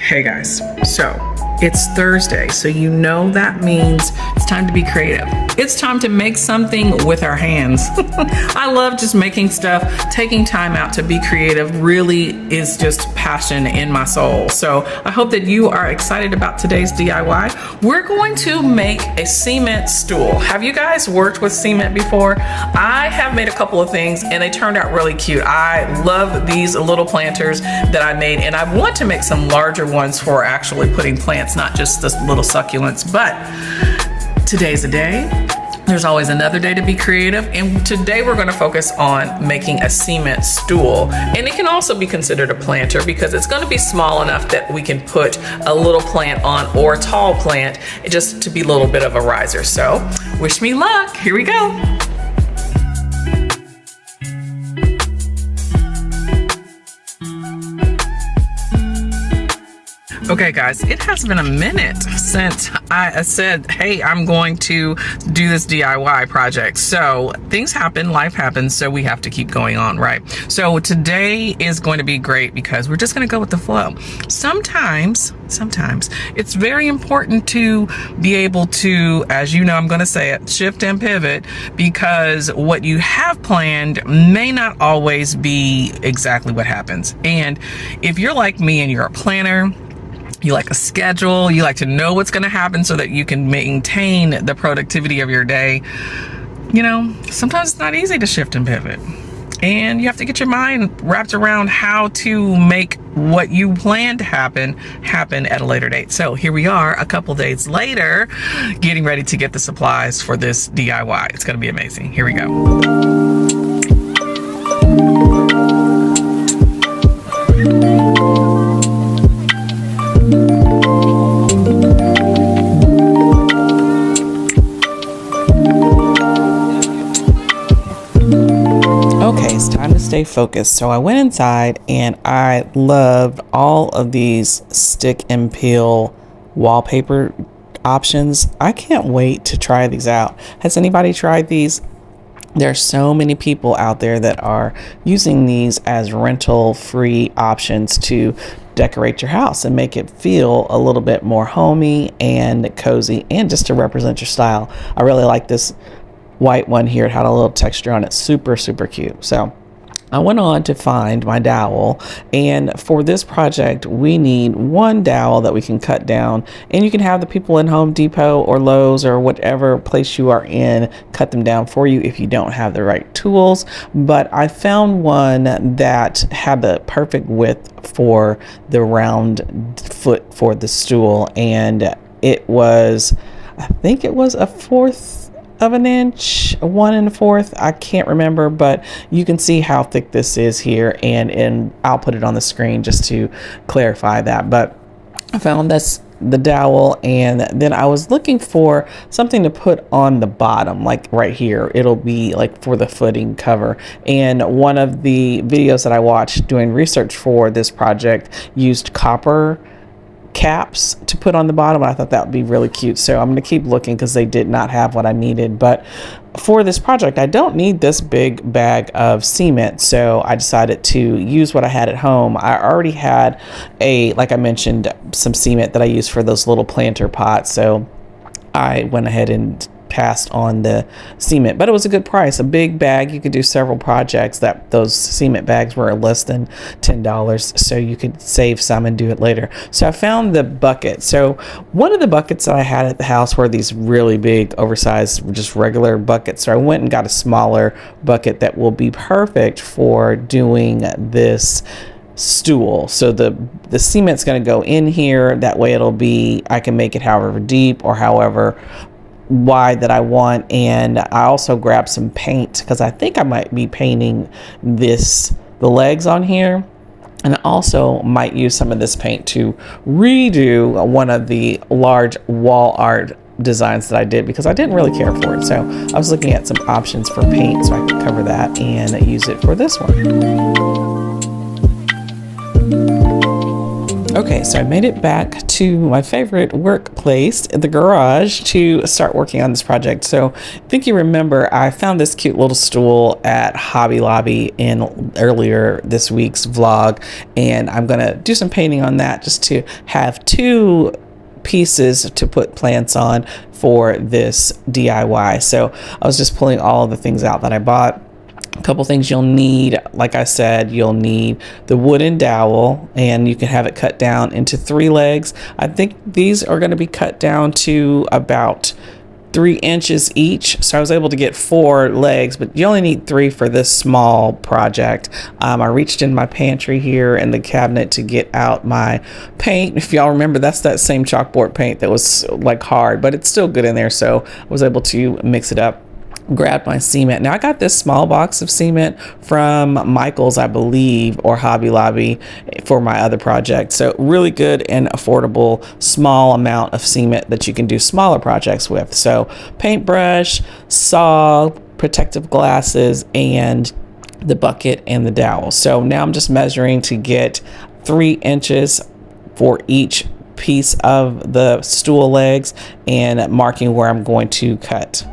Hey guys, so it's Thursday, so you know that means it's time to be creative. It's time to make something with our hands. I love just making stuff. Taking time out to be creative really is just passion in my soul. So I hope that you are excited about today's DIY. We're going to make a cement stool. Have you guys worked with cement before? I have made a couple of things and they turned out really cute. I love these little planters that I made, and I want to make some larger ones for actually putting plants, not just the little succulents. But today's a day. There's always another day to be creative, and today we're going to focus on making a cement stool. And it can also be considered a planter because it's going to be small enough that we can put a little plant on, or a tall plant, just to be a little bit of a riser. So wish me luck. Here we go. Okay guys, it has been a minute since I said, hey, I'm going to do this DIY project. So things happen, life happens, so we have to keep going on, right? So today is going to be great because we're just going to go with the flow. Sometimes it's very important to be able to, as you know, I'm going to say it, shift and pivot, because what you have planned may not always be exactly what happens. And if you're like me and you're a planner, you like a schedule, you like to know what's going to happen so that you can maintain the productivity of your day, you know, sometimes it's not easy to shift and pivot. And you have to get your mind wrapped around how to make what you plan to happen at a later date. So here we are a couple days later, getting ready to get the supplies for this DIY. It's going to be amazing. Here we go. Okay, it's time to stay focused. So I went inside and I loved all of these stick and peel wallpaper options. I can't wait to try these out. Has anybody tried these? There's so many people out there that are using these as rental-free options to decorate your house and make it feel a little bit more homey and cozy, and just to represent your style. I really like this white one here. It had a little texture on it. Super cute. So I went on to find my dowel, and for this project we need one dowel that we can cut down, and you can have the people in Home Depot or Lowe's or whatever place you are in cut them down for you if you don't have the right tools. But I found one that had the perfect width for the round foot for the stool, and it was, I think it was 1/4 of an inch, 1 1/4. I can't remember, but you can see how thick this is here, and I'll put it on the screen just to clarify that. But I found the dowel, and then I was looking for something to put on the bottom, like right here. It'll be like for the footing cover. And one of the videos that I watched doing research for this project used copper caps to put on the bottom. I thought that would be really cute, so I'm going to keep looking because they did not have what I needed. But for this project I don't need this big bag of cement, so I decided to use what I had at home. I already had like I mentioned, some cement that I use for those little planter pots, so I went ahead and passed on the cement, but it was a good price. A big bag, you could do several projects. Those cement bags were less than $10, so you could save some and do it later. So I found the bucket. So one of the buckets that I had at the house were these really big, oversized, just regular buckets. So I went and got a smaller bucket that will be perfect for doing this stool. So the cement's going to go in here. That way it'll be, I can make it however deep or however wide that I want. And I also grabbed some paint because I think I might be painting the legs on here, and I also might use some of this paint to redo one of the large wall art designs that I did because I didn't really care for it. So I was looking at some options for paint so I could cover that and use it for this one. Okay, so I made it back to my favorite workplace, the garage, to start working on this project. So I think you remember I found this cute little stool at Hobby Lobby in earlier this week's vlog, and I'm gonna do some painting on that just to have two pieces to put plants on for this DIY. So I was just pulling all of the things out that I bought. A couple things you'll need, like I said, you'll need the wooden dowel, and you can have it cut down into 3 legs. I think these are going to be cut down to about 3 inches each, so I was able to get 4 legs, but you only need 3 for this small project. I reached in my pantry here in the cabinet to get out my paint. If y'all remember, that's that same chalkboard paint that was like hard, but it's still good in there, so I was able to mix it up. Grabbed my cement. Now I got this small box of cement from Michael's, I believe, or Hobby Lobby for my other project. So really good and affordable small amount of cement that you can do smaller projects with. So paintbrush, saw, protective glasses, and the bucket and the dowel. So now I'm just measuring to get 3 inches for each piece of the stool legs and marking where I'm going to cut.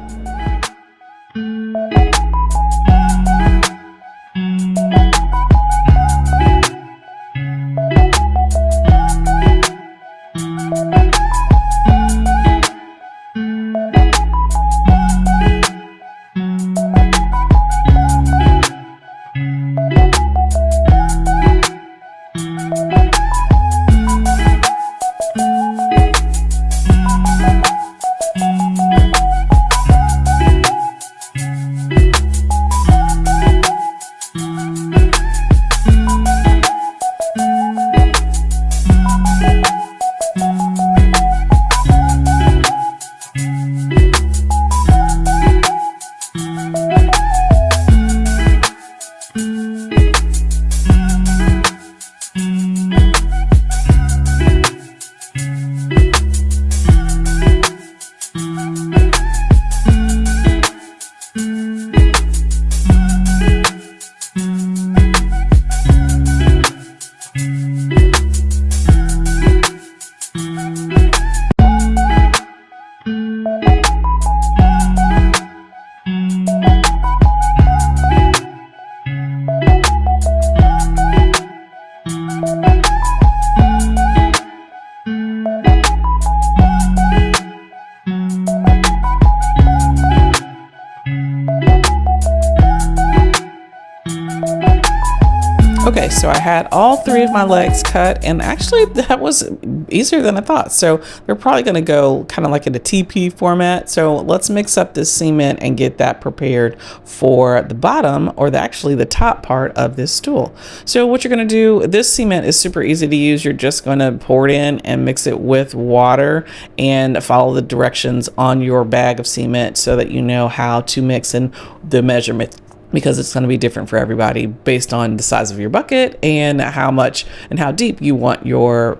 Okay, so I had all 3 of my legs cut, and actually that was easier than I thought. So they're probably going to go kind of like in a TP format. So let's mix up this cement and get that prepared for the bottom, or actually the top part of this stool. So what you're going to do, this cement is super easy to use. You're just going to pour it in and mix it with water and follow the directions on your bag of cement so that you know how to mix in the measurement, because it's going to be different for everybody based on the size of your bucket and how much and how deep you want your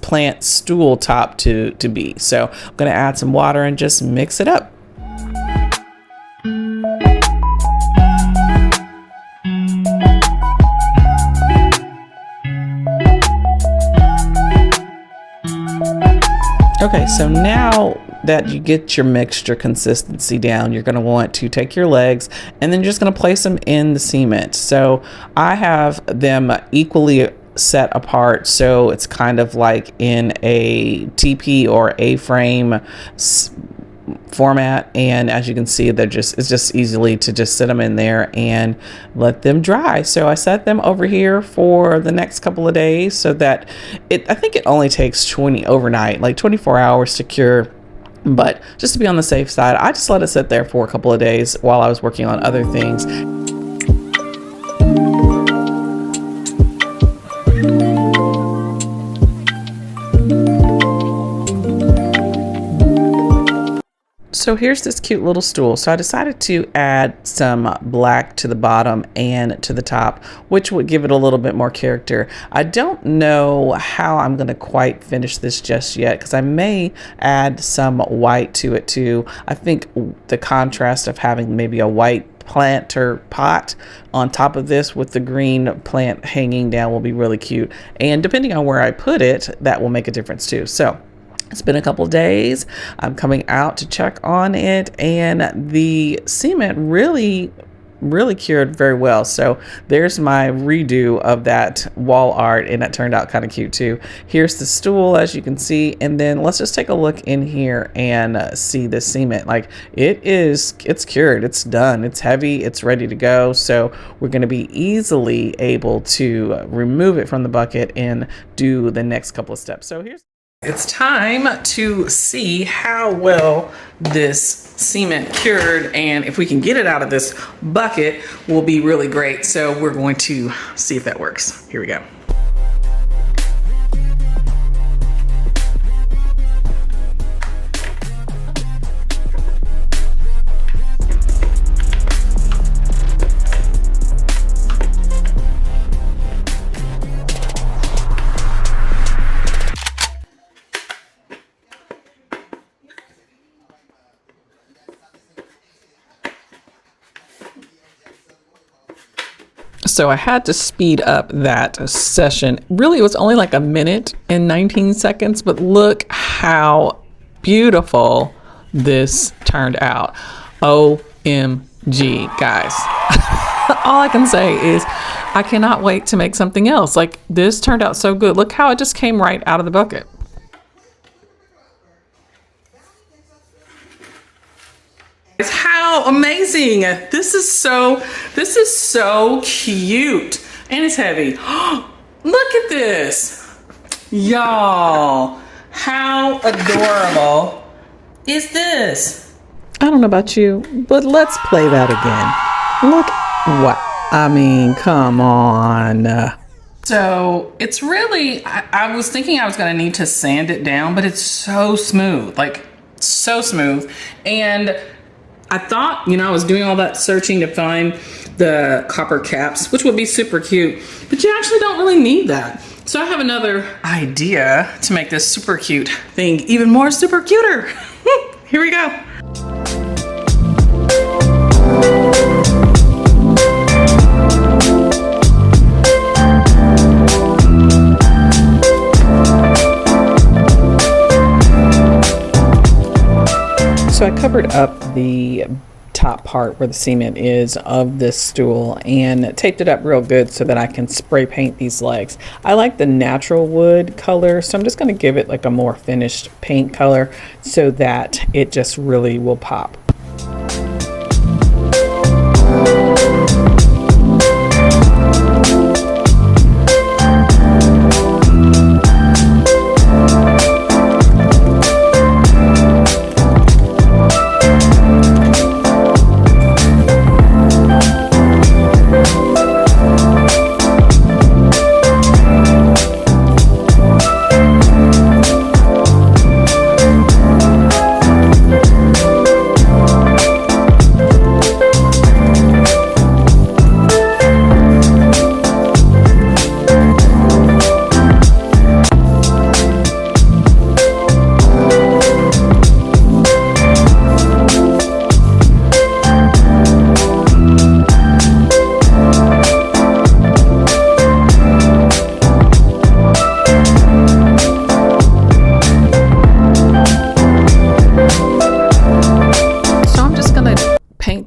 plant stool top to be. So I'm going to add some water and just mix it up. Okay, so now that you get your mixture consistency down, you're going to want to take your legs and then just going to place them in the cement. So I have them equally set apart, so it's kind of like in a TP or A-frame format, and as you can see, it's just easily to just sit them in there and let them dry. So I set them over here for the next couple of days, so that I think it only takes 24 hours to cure. But just to be on the safe side, I just let it sit there for a couple of days while I was working on other things. So here's this cute little stool. So I decided to add some black to the bottom and to the top, which would give it a little bit more character. I don't know how I'm going to quite finish this just yet, because I may add some white to it too. I think the contrast of having maybe a white planter pot on top of this with the green plant hanging down will be really cute. And depending on where I put it, that will make a difference too. So it's been a couple days. I'm coming out to check on it, and the cement really cured very well. So there's my redo of that wall art, and that turned out kind of cute too. Here's the stool, as you can see, and then let's just take a look in here and see the cement. Like, it's cured, it's done, it's heavy, it's ready to go. So we're going to be easily able to remove it from the bucket and do the next couple of steps. So it's time to see how well this cement cured, and if we can get it out of this bucket will be really great. So we're going to see if that works. Here we go. So I had to speed up that session. Really, it was only like a minute and 19 seconds, but look how beautiful this turned out. OMG, guys. All I can say is I cannot wait to make something else. Like, this turned out so good. Look how it just came right out of the bucket. How amazing. This is so cute, and it's heavy. Look at this, y'all. How adorable is this? I don't know about you, but let's play that again. Look what I mean, come on. So it's really, I was thinking I was gonna need to sand it down, but it's so smooth, like so smooth. And I thought, I was doing all that searching to find the copper caps, which would be super cute, but you actually don't really need that. So I have another idea to make this super cute thing even more super cuter. Here we go. So I covered up the top part where the cement is of this stool and taped it up real good so that I can spray paint these legs. I like the natural wood color, so I'm just going to give it like a more finished paint color so that it just really will pop.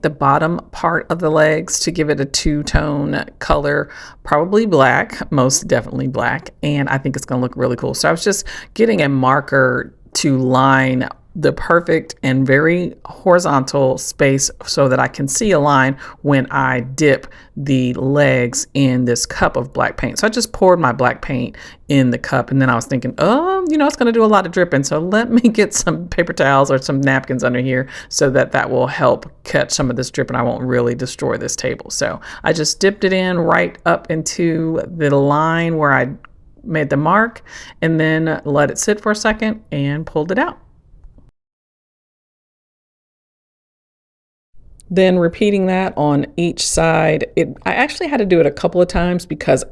The bottom part of the legs to give it a two-tone color, probably black, most definitely black, and I think it's going to look really cool. So I was just getting a marker to line the perfect and very horizontal space so that I can see a line when I dip the legs in this cup of black paint. So I just poured my black paint in the cup, and then I was thinking, oh, it's going to do a lot of dripping, so let me get some paper towels or some napkins under here so that will help catch some of this drip and I won't really destroy this table. So I just dipped it in right up into the line where I made the mark, and then let it sit for a second and pulled it out. Then repeating that on each side. I actually had to do it a couple of times because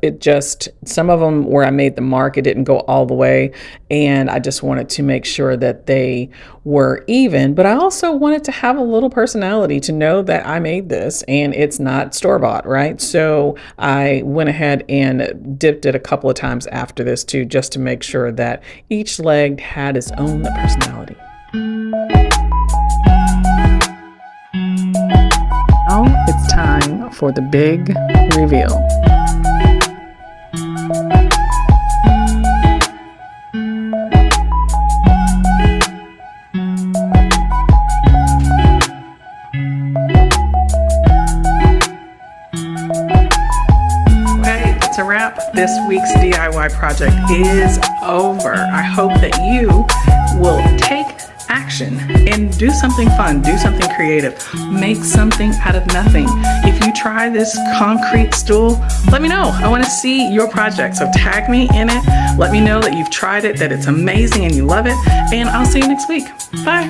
some of them where I made the mark, it didn't go all the way. And I just wanted to make sure that they were even. But I also wanted to have a little personality to know that I made this and it's not store-bought, right? So I went ahead and dipped it a couple of times after this too, just to make sure that each leg had its own personality. Now it's time for the big reveal. Okay, that's a wrap. This week's DIY project is over. I hope that you will take action and do something fun, do something creative, make something out of nothing. If you try this concrete stool, let me know. I want to see your project. So tag me in it. Let me know that you've tried it, that it's amazing and you love it. And I'll see you next week. Bye.